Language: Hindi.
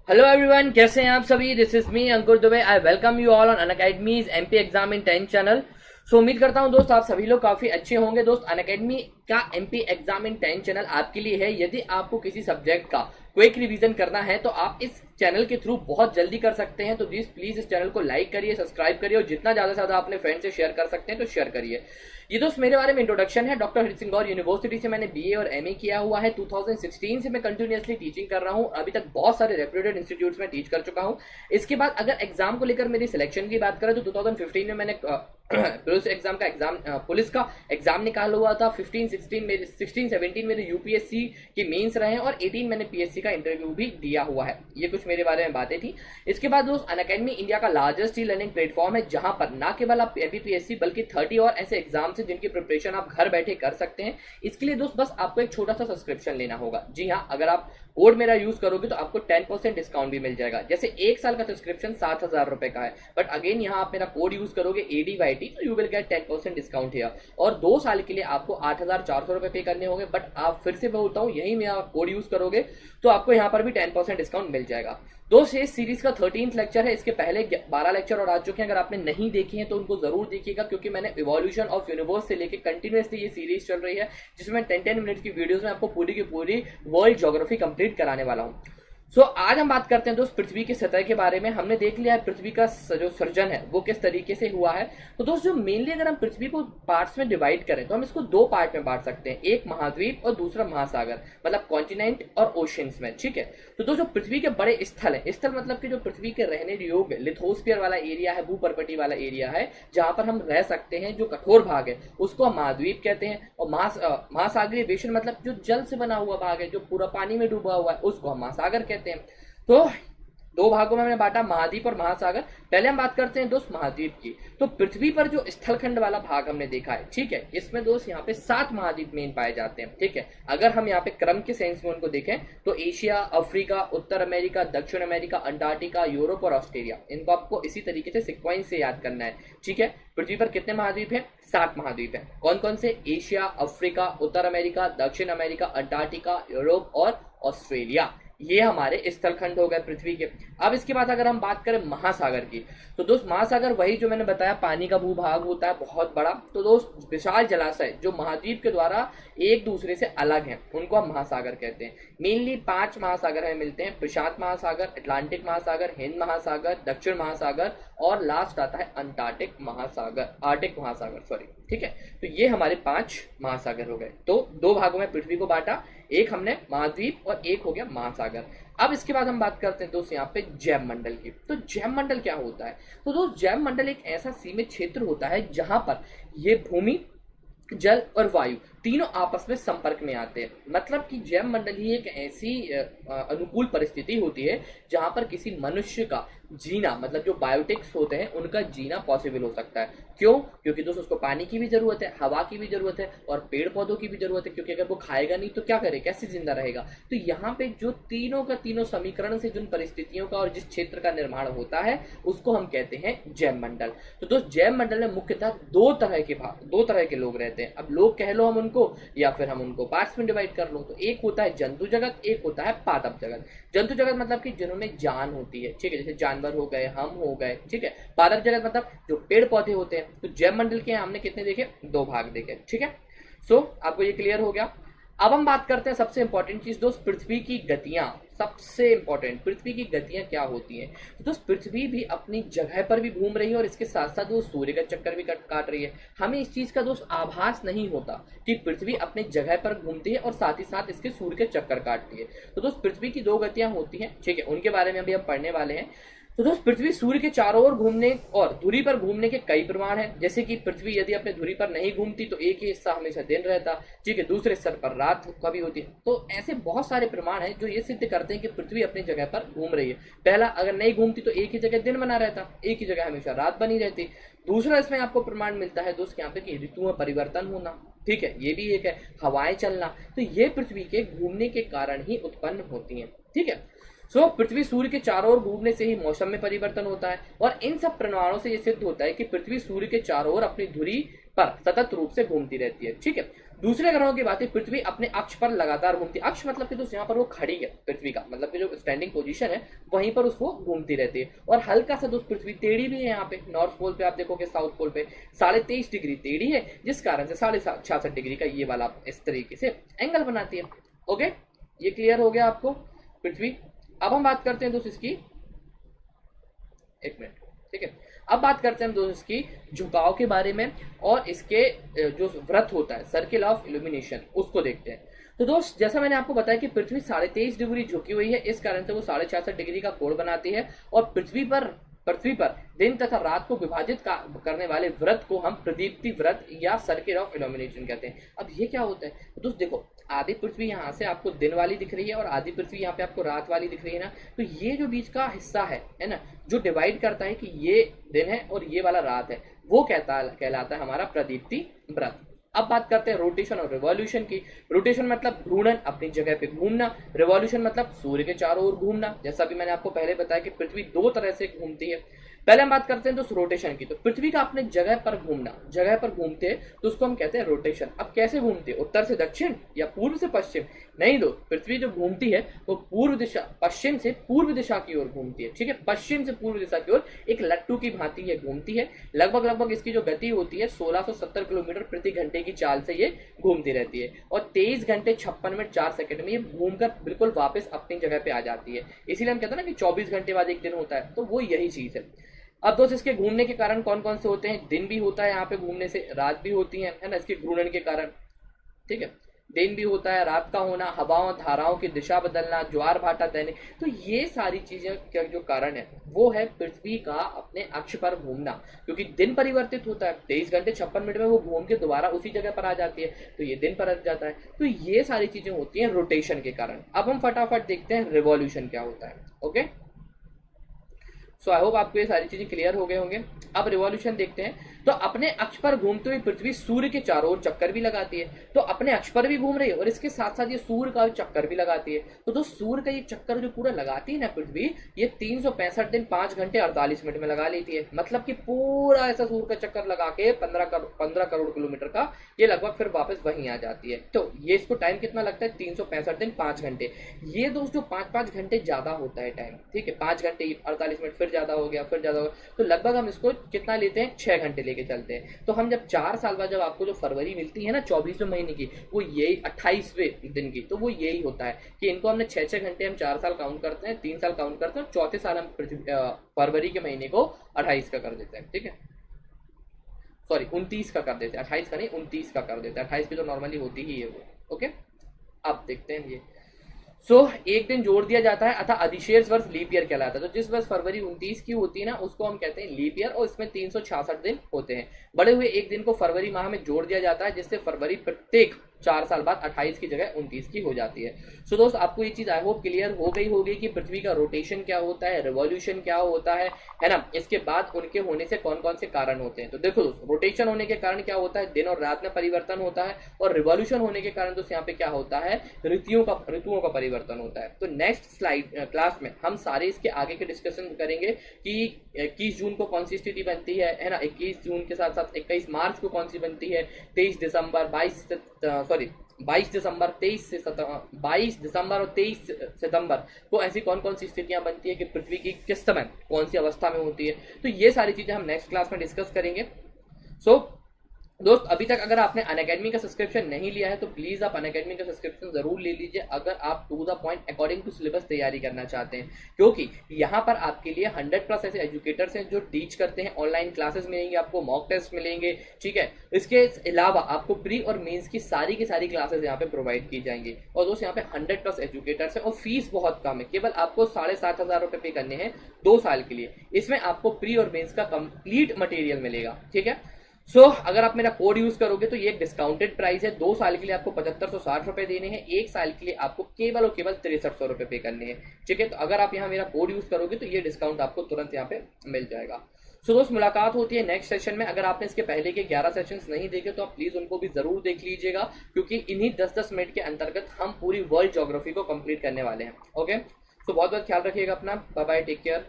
हेलो एवरीवन, कैसे हैं आप सभी। This is me Ankur Dubey. I welcome you all on Unacademy's MP exam in 10 channel. So उम्मीद करता हूं दोस्त आप सभी लोग काफी अच्छे होंगे। दोस्त अनअकैडमी का एमपी एग्जाम इन 10 चैनल आपके लिए है। यदि आपको किसी सब्जेक्ट का क्विक रिवीजन करना है तो आप इस चैनल के थ्रू बहुत जल्दी कर सकते हैं। तो प्लीज इस चैनल को लाइक करिए, सब्सक्राइब करिए और जितना ज्यादा से ज्यादा अपने फ्रेंड से शेयर कर सकते हैं तो शेयर करिए। ये दोस्त मेरे बारे में इंट्रोडक्शन है। डॉक्टर हरि सिंह गौर यूनिवर्सिटी से मैंने बीए और एमए किया हुआ है। 2016 से मैं कंटिन्यूअसली टीचिंग कर रहा हूँ। अभी तक बहुत सारे रेप्यूटेड इंस्टीट्यूट्स में टीच कर चुका हूँ। इसके बाद अगर एग्जाम को लेकर मेरी सिलेक्शन की बात करें तो 2015 में मैंने पुलिस का एग्जाम निकाला हुआ था। 16-17 मेरे यूपीएससी के मेंस रहे हैं और 18 मैंने पीएससी का इंटरव्यू भी दिया हुआ है। ये कुछ मेरे बारे में बातें थी। इसके बाद दोस्त अनअकैडमी इंडिया का लार्जेस्ट ई लर्निंग प्लेटफॉर्म है, जहां पर ना केवल आप एमपीपीएससी बल्कि 30 और ऐसे एग्जाम से जिनकी प्रिपरेशन आप घर बैठे कर सकते हैं। इसके लिए दोस्त बस आपको एक छोटा सा सब्सक्रिप्शन लेना होगा। जी हाँ, अगर आप कोड मेरा यूज करोगे तो आपको 10% डिस्काउंट भी मिल जाएगा। जैसे एक साल का सब्सक्रिप्शन 7,000 रुपए का है, बट अगेन यहाँ आप मेरा कोड यूज करोगे ADYT तो you will get 10% discount here. और 2 साल के लिए आपको 8,400 रुपए पे करने होंगे, बट आप फिर से बोलता हूँ यही मेरा कोड यूज करोगे तो आपको यहाँ पर भी 10% डिस्काउंट मिल जाएगा। दोस्त ये सीरीज का 13th लेक्चर है। इसके पहले 12 लेक्चर और आ चुके हैं। अगर आपने नहीं देखे हैं तो उनको जरूर देखिएगा, क्योंकि मैंने इवोल्यूशन ऑफ यूनिवर्स से लेकर कंटिन्यूअसली ये सीरीज चल रही है, जिसमें 10-10 मिनट की वीडियोस में आपको पूरी की पूरी वर्ल्ड ज्योग्राफी कंप्लीट कराने वाला हूँ। आज हम बात करते हैं दोस्त पृथ्वी की सतह के बारे में। हमने देख लिया है पृथ्वी का जो सर्जन है वो किस तरीके से हुआ है। तो दोस्त जो मेनली अगर हम पृथ्वी को पार्ट्स में डिवाइड करें तो हम इसको 2 पार्ट में बांट सकते हैं, एक महाद्वीप और दूसरा महासागर, मतलब कॉन्टिनेंट और ओशियंस में। ठीक है, तो दोस्तों पृथ्वी के बड़े स्थल है, स्थल मतलब कि जो पृथ्वी के रहने योग्य लिथोस्फीयर वाला एरिया है, भूपर्पटी वाला एरिया है जहां पर हम रह सकते हैं, जो कठोर भाग है उसको हम महाद्वीप कहते हैं। और महासागरीय बेशन मतलब जो जल से बना हुआ भाग है, जो पूरा पानी में डूबा हुआ है, उसको हम महासागर कहते हैं। तो 2 भागों में हमने बांटा, महाद्वीप और महासागर। पहले हम बात करते हैं दोस्त महाद्वीप की। तो पृथ्वी पर जो स्थलखंड वाला भाग हमने देखा है, ठीक है, इसमें दोस्त यहाँ पे 7 महाद्वीप मेन पाए जाते हैं। ठीक है, अगर हम यहाँ पे क्रम के सेंस में उनको देखें तो एशिया, अफ्रीका, उत्तर अमेरिका, दक्षिण अमेरिका, अंटार्कटिका, यूरोप और ऑस्ट्रेलिया, इनको आपको इसी तरीके से सिक्वेंस से याद करना है। ठीक है, पृथ्वी पर कितने महाद्वीप है? 7 महाद्वीप है। कौन कौन से? एशिया, अफ्रीका, उत्तर अमेरिका, दक्षिण अमेरिका, अंटार्कटिका, यूरोप और ऑस्ट्रेलिया। ये हमारे स्थलखंड हो गए पृथ्वी के। अब इसके बाद अगर हम बात करें महासागर की, तो दोस्त महासागर वही जो मैंने बताया पानी का भूभाग होता है बहुत बड़ा। तो दोस्त विशाल जलाशय जो महाद्वीप के द्वारा एक दूसरे से अलग हैं, उनको हम महासागर कहते हैं। मेनली 5 महासागर हमें मिलते हैं, प्रशांत महासागर, अटलांटिक महासागर, हिंद महासागर, दक्षिण महासागर और लास्ट आता है अंटार्कटिक महासागर, आर्टिक महासागर सॉरी। ठीक है, तो ये हमारे 5 महासागर हो गए। तो 2 भागों में पृथ्वी को बांटा, एक हमने महाद्वीप और एक हो गया महासागर। अब इसके बाद हम बात करते हैं दोस्त यहाँ पे जैव मंडल की। तो जैव मंडल क्या होता है? तो दोस्त जैव मंडल एक ऐसा सीमित क्षेत्र होता है जहां पर ये भूमि, जल और वायु तीनों आपस में संपर्क में आते हैं। मतलब कि जैव मंडल ही एक ऐसी अनुकूल परिस्थिति होती है जहां पर किसी मनुष्य का जीना, मतलब जो बायोटिक्स होते हैं उनका जीना पॉसिबल हो सकता है। क्यों? क्योंकि दोस्तों उसको पानी की भी जरूरत है, हवा की भी जरूरत है और पेड़ पौधों की भी जरूरत है, क्योंकि अगर वो खाएगा नहीं तो क्या करे, कैसे जिंदा रहेगा। तो यहाँ पे जो तीनों का तीनों समीकरण से जिन परिस्थितियों का और जिस क्षेत्र का निर्माण होता है उसको हम कहते हैं जैव मंडल। तो दोस्त जैव मंडल में मुख्यतः 2 तरह के लोग रहते हैं। अब लोग कह लो हम उनको, या फिर हम उनको पार्ट्स में डिवाइड कर लो। तो एक होता है जंतु जगत, एक होता है पादप जगत। जंतु जगत मतलब कि जिन्होंने जान होती है, ठीक है, जैसे जानवर हो गए, हम हो गए। ठीक है, पादप जगत मतलब जो पेड़ पौधे होते हैं। तो जैव मंडल के हमने कितने देखे? 2 भाग देखे। ठीक है, आपको ये क्लियर हो गया। अब हम बात करते हैं सबसे इंपॉर्टेंट चीज दोस्त, पृथ्वी की गतियां। सबसे इंपॉर्टेंट, पृथ्वी की गतियां क्या होती हैं? तो दोस्त पृथ्वी भी अपनी जगह पर भी घूम रही है और इसके साथ साथ वो सूर्य का चक्कर भी काट रही है। हमें इस चीज का दोस्त आभास नहीं होता कि पृथ्वी अपनी जगह पर घूमती है और साथ ही साथ इसके सूर्य के चक्कर काटती है। तो दोस्त पृथ्वी की 2 गतियां होती हैं, ठीक है, उनके बारे में अभी हम पढ़ने वाले हैं। तो दोस्त पृथ्वी सूर्य के चारों ओर घूमने और धुरी पर घूमने के कई प्रमाण हैं। जैसे कि पृथ्वी यदि अपने धुरी पर नहीं घूमती तो एक ही हिस्सा हमेशा दिन रहता, ठीक है, दूसरे स्तर पर रात कभी होती। तो ऐसे बहुत सारे प्रमाण हैं जो ये सिद्ध करते हैं कि पृथ्वी अपनी जगह पर घूम रही है। पहला, अगर नहीं घूमती तो एक ही जगह दिन बना रहता, एक ही जगह हमेशा रात बनी रहती। दूसरा इसमें आपको प्रमाण मिलता है दोस्त यहाँ पे कि ऋतु में परिवर्तन होना, ठीक है, ये भी एक है, हवाएं चलना। तो ये पृथ्वी के घूमने के कारण ही उत्पन्न होती है। ठीक है, पृथ्वी सूर्य के चारों ओर घूमने से ही मौसम में परिवर्तन होता है और इन सब प्रमाणों से यह सिद्ध होता है कि पृथ्वी सूर्य के चारों ओर अपनी धुरी पर सतत रूप से घूमती रहती है। ठीक है, दूसरे ग्रहों की बात है, पृथ्वी अपने अक्ष पर लगातार घूमती है। अक्ष मतलब कि दोस्त यहाँ पर वो खड़ी है पृथ्वी का, मतलब कि जो स्टैंडिंग पोजीशन है वहीं पर उसको घूमती रहती है। और हल्का सा दोस्त पृथ्वी टेढ़ी भी है। यहाँ पे नॉर्थ पोल पे आप देखोगे, साउथ पोल पे 23.5 डिग्री टेढ़ी है, जिस कारण से 66.5 डिग्री का ये वाला इस तरीके से एंगल बनाती है। ओके, ये क्लियर हो गया आपको पृथ्वी। अब हम बात करते हैं दोस्त इसकी, एक मिनट, ठीक है, अब बात करते हैं हम दोस्त इसकी झुकाव के बारे में और इसके जो व्रत होता है, सर्किल ऑफ इल्यूमिनेशन, उसको देखते हैं। तो दोस्त जैसा मैंने आपको बताया कि पृथ्वी 23.5 डिग्री झुकी हुई है, इस कारण से वो 66.5 डिग्री का कोण बनाती है। और पृथ्वी पर दिन तथा रात को विभाजित करने वाले व्रत को हम प्रदीप्ति व्रत या सर्किल ऑफ इल्यूमिनेशन कहते हैं। अब ये क्या होता है तो दोस्त देखो, आधी पृथ्वी यहाँ से आपको दिन वाली दिख रही है और आधी पृथ्वी यहाँ पे आपको रात वाली दिख रही है ना, तो ये जो बीच का हिस्सा है ना, जो डिवाइड करता है कि ये दिन है और ये वाला रात है, वो कहलाता है हमारा प्रदीप्ति व्रत। अब बात करते हैं रोटेशन और रिवॉल्यूशन की। रोटेशन मतलब घूर्णन, अपनी जगह पे घूमना। रिवॉल्यूशन मतलब सूर्य के चारों ओर घूमना। जैसा भी मैंने आपको पहले बताया कि पृथ्वी 2 तरह से घूमती है। पहले हम बात करते हैं दोस्त रोटेशन की। तो पृथ्वी का अपने जगह पर घूमना, जगह पर घूमते हैं तो उसको हम कहते हैं रोटेशन। अब कैसे घूमते हैं, उत्तर से दक्षिण या पूर्व से पश्चिम? नहीं दोस्त, पृथ्वी जो घूमती है वो पूर्व दिशा, पश्चिम से पूर्व दिशा की ओर घूमती है। ठीक है, पश्चिम से पूर्व दिशा की ओर एक लट्टू की भांति ये घूमती है। लगभग इसकी जो गति होती है 1670 किलोमीटर प्रति घंटे की चाल से ये घूमती रहती है और 23 घंटे 56 मिनट 4 सेकंड में ये घूमकर बिल्कुल वापस अपनी जगह पे आ जाती है। इसीलिए हम कहते हैं ना कि 24 घंटे बाद एक दिन होता है, तो वो यही चीज है। अब दोस्त इसके घूमने के कारण कौन कौन से होते हैं? दिन भी होता है यहाँ पे घूमने से, रात भी होती है ना, इसके घूर्णन के कारण। ठीक है, दिन भी होता है, रात का होना, हवाओं धाराओं की दिशा बदलना, ज्वार भाटा तैरने, तो ये सारी चीजें का जो कारण है वो है पृथ्वी का अपने अक्ष पर घूमना। क्योंकि दिन परिवर्तित होता है, 23 घंटे 56 मिनट में वो घूम के दोबारा उसी जगह पर आ जाती है, तो ये दिन पर जाता है। तो ये सारी चीजें होती हैं रोटेशन के कारण। अब हम फटाफट देखते हैं रिवॉल्यूशन क्या होता है। ओके, सो आई होप आपको ये सारी चीजें क्लियर हो गए होंगे। अब रिवॉल्यूशन देखते हैं। तो अपने अक्ष पर घूमते हुए पृथ्वी सूर्य के चारों ओर चक्कर भी लगाती है, तो अपने अक्ष पर भी घूम रही है और इसके साथ साथ ये सूर्य का चक्कर भी लगाती है। तो सूर्य का ये चक्कर जो पूरा लगाती है ना पृथ्वी, ये 365 दिन 5 घंटे 48 मिनट में लगा लेती है। मतलब कि पूरा ऐसा सूर्य का चक्कर लगा के 15 करोड़ किलोमीटर का ये लगभग फिर वापस वहीं आ जाती है। तो ये इसको टाइम कितना लगता है? 365 दिन 5 घंटे। ये दोस्तों 5 घंटे ज्यादा होता है टाइम। ठीक है, 5 घंटे 48 मिनट, फिर ज्यादा हो गया, फिर ज्यादा हो गया, तो लगभग हम इसको कितना लेते हैं? 6 घंटे लेके चलते हैं। तो हम जब 4 साल बाद जब आपको जो फरवरी मिलती है ना 24वें महीने की, वो यही 28वें दिन की, तो वो यही होता है कि इनको हमने 6 घंटे, हम 4 साल काउंट करते हैं, 3 साल काउंट करते हैं, चौथे साल हम फरवरी के महीने को 28 का कर देते हैं। ठीक है, सॉरी 29 का कर देते हैं, 28 का नहीं 29 का कर देते हैं। 28 की तो नॉर्मली होती ही है वो। ओके, अब देखते हैं ये। एक दिन जोड़ दिया जाता है अतः अधिशेष वर्ष लीप ईयर कहलाता है। तो जिस वर्ष फरवरी 29 की होती है ना, उसको हम कहते हैं लीप ईयर, और इसमें 366 दिन होते हैं। बढ़े हुए एक दिन को फरवरी माह में जोड़ दिया जाता है, जिससे फरवरी प्रत्येक 4 साल बाद 28 की जगह 29 की हो जाती है। सो दोस्त आपको ये चीज आई होप क्लियर हो गई होगी कि पृथ्वी का रोटेशन क्या होता है, रिवॉल्यूशन क्या होता है ना। इसके बाद उनके होने से कौन कौन से कारण होते हैं। तो देखो दोस्त, रोटेशन होने के कारण क्या होता है? दिन और रात में परिवर्तन होता है, और रिवॉल्यूशन होने के कारण दोस्त यहाँ पे क्या होता है? ऋतुओं का परिवर्तन होता है। तो नेक्स्ट स्लाइड क्लास में हम सारे इसके आगे के डिस्कशन करेंगे कि 21 जून को कौन सी स्थिति बनती है ना, 21 जून के साथ साथ 21 मार्च को कौन सी बनती है, 22 दिसंबर 22 दिसंबर 22 दिसंबर और 23 सितंबर को ऐसी कौन कौन सी स्थितियां बनती है कि पृथ्वी की किस समय कौन सी अवस्था में होती है। तो ये सारी चीजें हम नेक्स्ट क्लास में डिस्कस करेंगे। दोस्त अभी तक अगर आपने अनअकैडमी का सब्सक्रिप्शन नहीं लिया है तो प्लीज आप अनअकैडमी का सब्सक्रिप्शन जरूर ले लीजिए, अगर आप to the point according to syllabus तैयारी करना चाहते हैं। क्योंकि यहाँ पर आपके लिए 100+ ऐसे एजुकेटर्स हैं जो टीच करते हैं, ऑनलाइन क्लासेस मिलेंगे, आपको मॉक टेस्ट मिलेंगे। ठीक है, इसके अलावा आपको प्री और मेंस की सारी क्लासेस यहाँ पे प्रोवाइड की जाएंगी। और दोस्त यहाँ पे 100+ एजुकेटर्स हैं और फीस बहुत कम है, केवल आपको 7,500 रुपये पे करने हैं 2 साल के लिए। इसमें आपको प्री और मेंस का कंप्लीट मटेरियल मिलेगा। ठीक है, अगर आप मेरा कोड यूज करोगे तो ये एक डिस्काउंटेड प्राइस है। 2 साल के लिए आपको 7560 रुपए देने हैं, 1 साल के लिए आपको केवल और केवल 6300 रुपए पे करने हैं। ठीक है, तो अगर आप यहाँ मेरा कोड यूज करोगे तो ये डिस्काउंट आपको तुरंत यहाँ पे मिल जाएगा। दोस्त मुलाकात होती है नेक्स्ट सेशन में। अगर आपने इसके पहले के 11 सेशंस नहीं देखे तो आप प्लीज उनको भी जरूर देख लीजिएगा, क्योंकि इन्हीं 10-10 मिनट के अंतर्गत हम पूरी वर्ल्ड ज्योग्राफी को कंप्लीट करने वाले हैं। ओके, बहुत बहुत ख्याल रखिएगा अपना। Bye bye, take care.